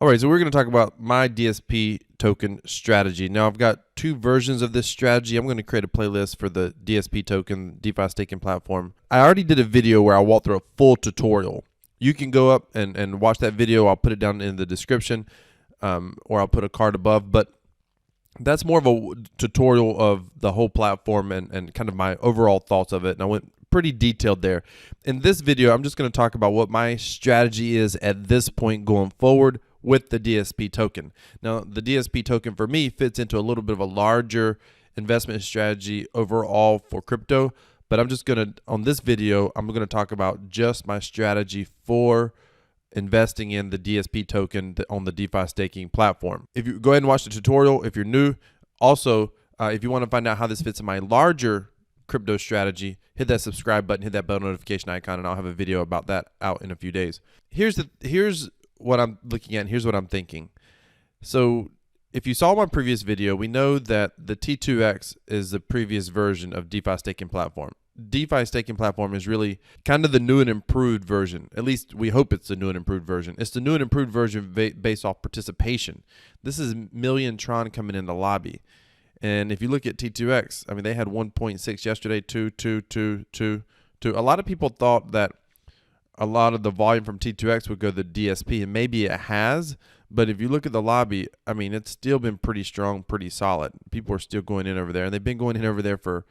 All right, so we're going to talk about my DSP token strategy. Now, I've got two versions of this strategy. I'm going to create a playlist for the DSP token, DeFi staking platform. I already did a video where I walked through a full tutorial. You can go up and watch that video. I'll put it down in the description, or I'll put a card above. But that's more of a tutorial of the whole platform and kind of my overall thoughts of it. And I went pretty detailed there. In this video, I'm just going to talk about what my strategy is at this point going forward with the DSP token. Now, the DSP token for me fits into a little bit of a larger investment strategy overall for crypto, but I'm just going to, on this video, I'm going to talk about just my strategy for investing in the DSP token on the DeFi staking platform. If you go ahead and watch the tutorial, if you're new, also, if you want to find out how this fits in my larger crypto strategy, hit that subscribe button, hit that bell notification icon, and I'll have a video about that out in a few days. Here's what I'm looking at. Here's what I'm thinking. So if you saw my previous video, we know that the T2X is the previous version of DeFi staking platform. DeFi staking platform is really kind of the new and improved version. At least we hope it's the new and improved version. It's the new and improved version based off participation. This is Million Tron coming in the lobby. And if you look at T2X, I mean, they had 1.6 yesterday, 2. A lot of people thought that a lot of the volume from T2X would go to the DSP, and maybe it has, but if you look at the lobby, I mean, it's still been pretty strong, pretty solid. People are still going in over there, and they've been going in over there for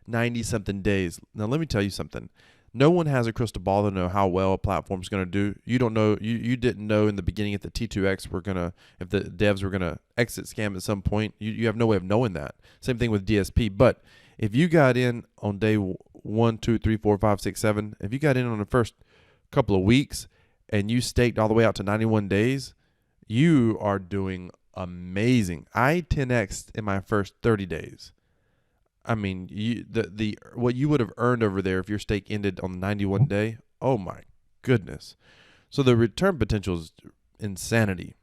90-something days. Now, let me tell you something. No one has a crystal ball to know how well a platform's going to do. You don't know. You didn't know in the beginning if the T2X were going to, if the devs were going to exit scam at some point. You have no way of knowing that. Same thing with DSP. But if you got in on day 1, 2, 3, 4, 5, 6, 7, if you got in on the first couple of weeks and you staked all the way out to 91 days, you are doing amazing. I 10x'd in my first 30 days. I mean, the what you would have earned over there if your stake ended on the 91 day, oh my goodness. So the return potential is insanity.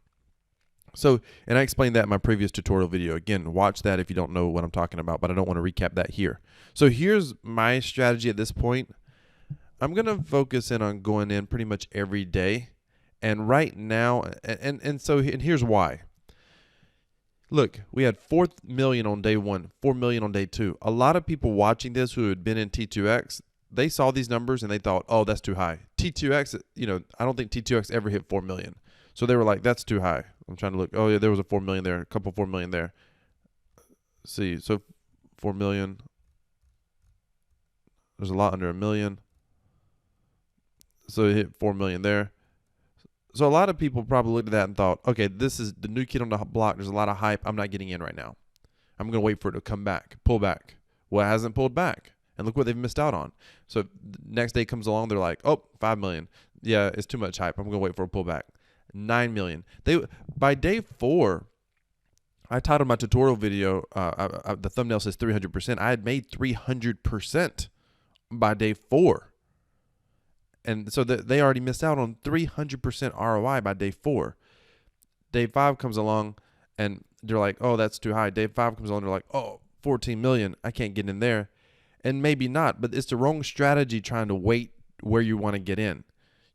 So, and I explained that in my previous tutorial video. Again, watch that if you don't know what I'm talking about, but I don't want to recap that here. So here's my strategy at this point. I'm going to focus in on going in pretty much every day. And right now, and here's why. Look, we had 4 million on day 1, 4 million on day 2. A lot of people watching this who had been in T2X, they saw these numbers and they thought, oh, that's too high. T2X, I don't think T2X ever hit 4 million. So they were like, that's too high. I'm trying to look. Oh, yeah, there was a 4 million there, a couple 4 million there. See, so 4 million. There's a lot under a million. So it hit 4 million there. So a lot of people probably looked at that and thought, okay, this is the new kid on the block. There's a lot of hype. I'm not getting in right now. I'm going to wait for it to come back, pull back. Well, it hasn't pulled back. And look what they've missed out on. So the next day comes along, they're like, oh, 5 million. Yeah, it's too much hype. I'm going to wait for a pullback. 9 million. By day 4, I titled my tutorial video, the thumbnail says 300%. I had made 300% by day 4. And so they already missed out on 300% ROI by day 4. Day 5 comes along and they're like, oh, that's too high. Day 5 comes along, they're like, oh, 14 million. I can't get in there. And maybe not, but it's the wrong strategy trying to wait where you want to get in.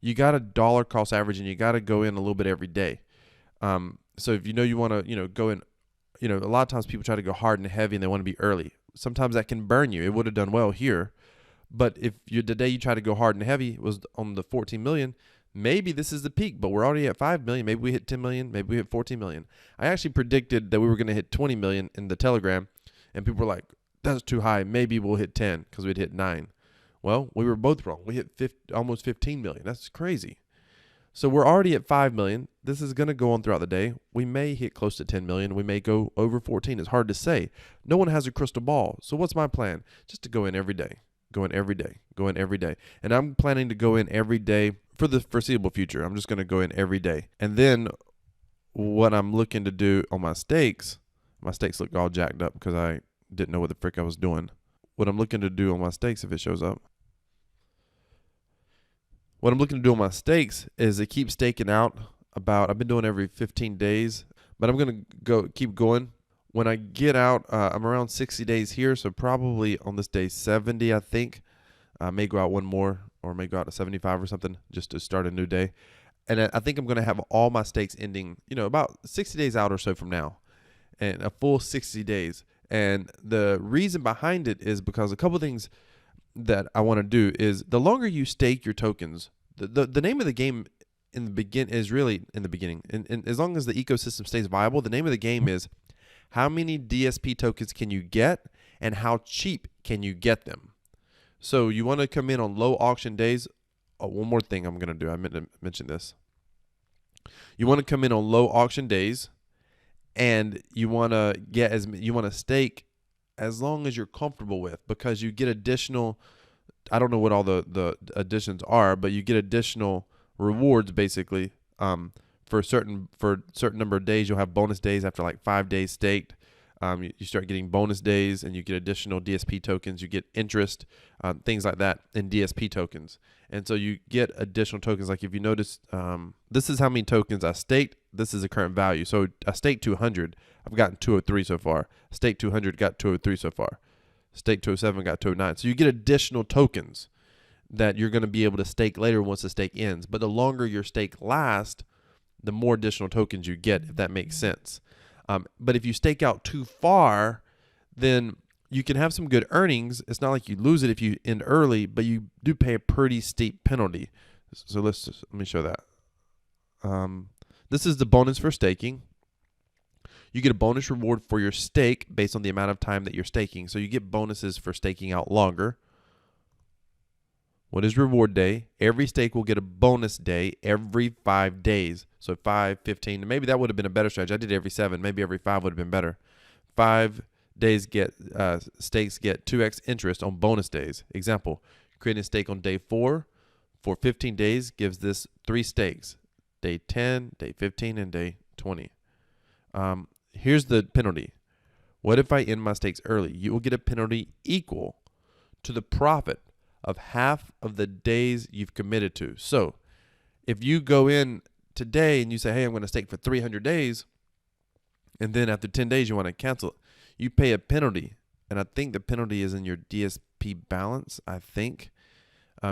You got a dollar cost average and you got to go in a little bit every day. So if you want to, go in, a lot of times people try to go hard and heavy and they want to be early. Sometimes that can burn you. It would have done well here. But if the day you try to go hard and heavy was on the 14 million, maybe this is the peak, but we're already at 5 million. Maybe we hit 10 million. Maybe we hit 14 million. I actually predicted that we were going to hit 20 million in the Telegram, and people were like, that's too high. Maybe we'll hit 10 because we'd hit 9. Well, we were both wrong. We hit almost 15 million. That's crazy. So we're already at 5 million. This is going to go on throughout the day. We may hit close to 10 million. We may go over 14. It's hard to say. No one has a crystal ball. So what's my plan? Just to go in every day. Go in every day. Go in every day. And I'm planning to go in every day for the foreseeable future. I'm just going to go in every day. And then what I'm looking to do on my stakes look all jacked up because I didn't know what the frick I was doing. What I'm looking to do on my stakes, if it shows up. What I'm looking to do on my stakes is to keep staking out I've been doing every 15 days, but I'm going to keep going. When I get out, I'm around 60 days here, so probably on this day 70, I think. I may go out one more or may go out to 75 or something just to start a new day. And I think I'm going to have all my stakes ending, about 60 days out or so from now, and a full 60 days. And the reason behind it is because a couple of things that I want to do is the longer you stake your tokens, the name of the game in the beginning, and as long as the ecosystem stays viable, the name of the game is how many DSP tokens can you get and how cheap can you get them. So you want to come in on low auction days. Oh, one more thing I'm going to do. I meant to mention this. You want to come in on low auction days, and you want to stake as long as you're comfortable with, because you get additional, I don't know what all the additions are, but you get additional rewards basically. For a certain number of days, you'll have bonus days after like 5 days staked. You start getting bonus days, and you get additional DSP tokens. You get interest, things like that in DSP tokens. And so you get additional tokens. Like if you notice, this is how many tokens I staked. This is the current value. So I staked 200. I've gotten 203 so far. Staked 200, got 203 so far. Staked 207, got 209. So you get additional tokens that you're going to be able to stake later once the stake ends. But the longer your stake lasts, the more additional tokens you get, if that makes sense. But if you stake out too far, then you can have some good earnings. It's not like you lose it if you end early, but you do pay a pretty steep penalty. So let me show that. This is the bonus for staking. You get a bonus reward for your stake based on the amount of time that you're staking. So you get bonuses for staking out longer. What is reward day? Every stake will get a bonus day every 5 days. So 5, 15, maybe that would have been a better strategy. I did every 7, maybe every 5 would have been better. 5 days stakes get 2x interest on bonus days. Example, creating a stake on day 4 for 15 days gives this 3 stakes. Day 10, day 15, and day 20. Here's the penalty. What if I end my stakes early? You will get a penalty equal to the profit of half of the days you've committed to. So if you go in today and you say, hey, I'm going to stake for 300 days, and then after 10 days you want to cancel it, you pay a penalty. And I think the penalty is in your DSP balance, I think.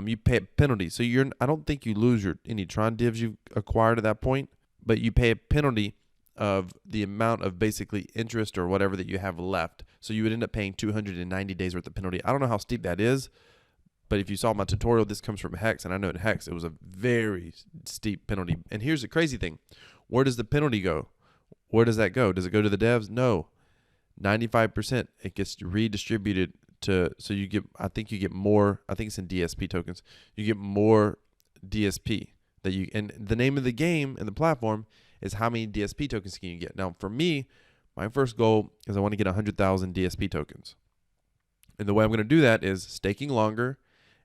You pay a penalty. So I don't think you lose any Tron divs you acquired at that point, but you pay a penalty of the amount of basically interest or whatever that you have left. So you would end up paying 290 days worth of penalty. I don't know how steep that is, but if you saw my tutorial, this comes from Hex, and I know in Hex it was a very steep penalty. And here's the crazy thing. Where does the penalty go? Where does that go? Does it go to the devs? No. 95%. It gets redistributed so you get, I think you get more, I think it's in DSP tokens. You get more DSP and the name of the game and the platform is how many DSP tokens can you get. Now for me, my first goal is I want to get 100,000 DSP tokens. And the way I'm going to do that is staking longer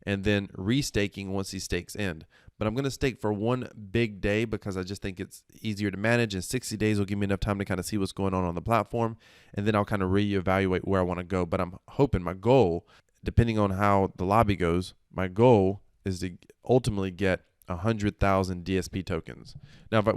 and then restaking once these stakes end. But I'm going to stake for one big day because I just think it's easier to manage, and 60 days will give me enough time to kind of see what's going on the platform, and then I'll kind of reevaluate where I want to go. But I'm hoping, my goal, depending on how the lobby goes, my goal is to ultimately get 100,000 DSP tokens. Now, if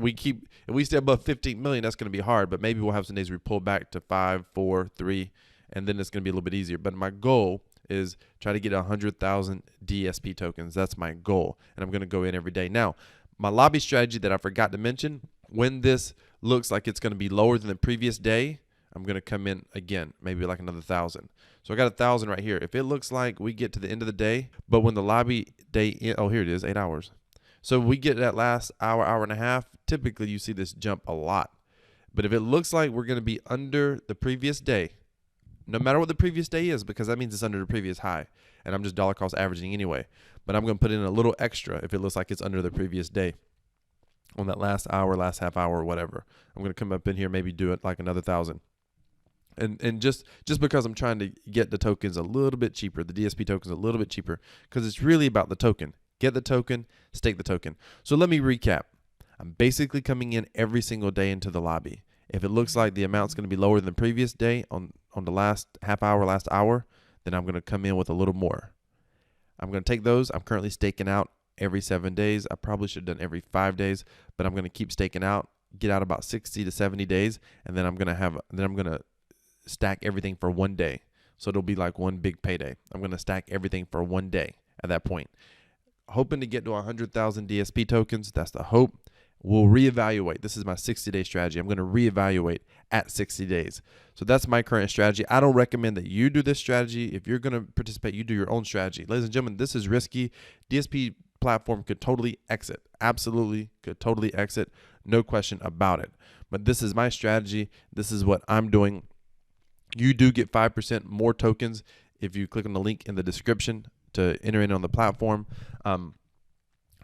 we stay above 15 million, that's going to be hard, but maybe we'll have some days we pull back to 5, 4, 3, and then it's going to be a little bit easier. But my goal is try to get 100,000 DSP tokens. That's my goal, and I'm going to go in every day. Now, my lobby strategy that I forgot to mention, when this looks like it's going to be lower than the previous day, I'm going to come in again, maybe like another 1,000. So I got 1,000 right here. If it looks like we get to the end of the day, but when the lobby day, oh, here it is, 8 hours. So we get that last hour, hour and a half, typically you see this jump a lot. But if it looks like we're going to be under the previous day, no matter what the previous day is, because that means it's under the previous high, and I'm just dollar cost averaging anyway. But I'm going to put in a little extra if it looks like it's under the previous day on that last hour, last half hour, or whatever. I'm going to come up in here, maybe do it like another 1,000. And just because I'm trying to get the tokens a little bit cheaper, the DSP tokens a little bit cheaper, because it's really about the token. Get the token, stake the token. So let me recap. I'm basically coming in every single day into the lobby. If it looks like the amount's going to be lower than the previous day on the last half hour, last hour, then I'm going to come in with a little more. I'm going to take those. I'm currently staking out every 7 days. I probably should have done every 5 days, but I'm going to keep staking out, get out about 60 to 70 days, and then I'm going to stack everything for 1 day. So it'll be like one big payday. I'm going to stack everything for 1 day at that point. hoping to get to 100,000 DSP tokens. That's the hope. We'll reevaluate. This is my 60-day strategy. I'm going to reevaluate at 60 days. So that's my current strategy. I don't recommend that you do this strategy. If you're going to participate, you do your own strategy. Ladies and gentlemen, this is risky. DSP platform could totally exit. Absolutely could totally exit. No question about it. But this is my strategy. This is what I'm doing. You do get 5% more tokens if you click on the link in the description to enter in on the platform.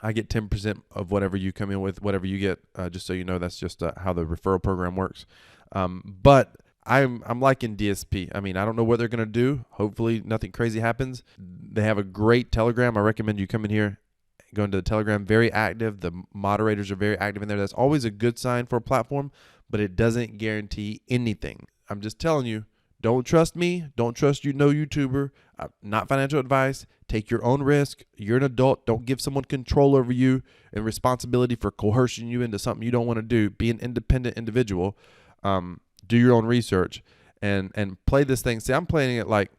I get 10% of whatever you come in with, whatever you get. Just so you know, that's just how the referral program works. But I'm liking DSP. I mean, I don't know what they're gonna do. Hopefully, nothing crazy happens. They have a great Telegram. I recommend you come in here, go into the Telegram. Very active. The moderators are very active in there. That's always a good sign for a platform, but it doesn't guarantee anything. I'm just telling you. Don't trust me. Don't trust no YouTuber. Not financial advice. Take your own risk. You're an adult. Don't give someone control over you and responsibility for coercing you into something you don't want to do. Be an independent individual. Do your own research and play this thing. See, I'm playing it like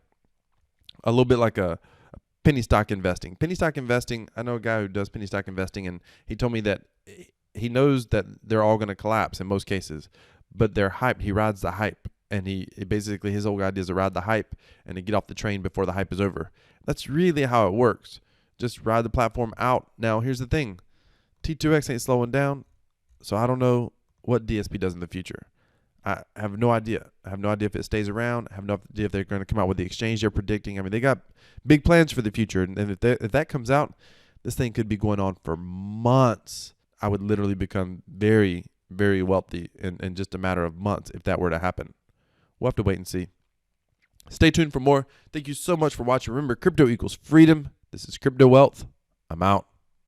a little bit like a penny stock investing. Penny stock investing, I know a guy who does penny stock investing, and he told me that he knows that they're all going to collapse in most cases, but they're hyped. He rides the hype. And he basically, his whole idea is to ride the hype and to get off the train before the hype is over. That's really how it works. Just ride the platform out. Now, here's the thing. T2X ain't slowing down, so I don't know what DSP does in the future. I have no idea. I have no idea if it stays around. I have no idea if they're going to come out with the exchange they're predicting. I mean, they got big plans for the future. And if that comes out, this thing could be going on for months. I would literally become very, very wealthy in just a matter of months if that were to happen. We'll have to wait and see. Stay tuned for more. Thank you so much for watching. Remember, crypto equals freedom. This is Crypto Wealth. I'm out.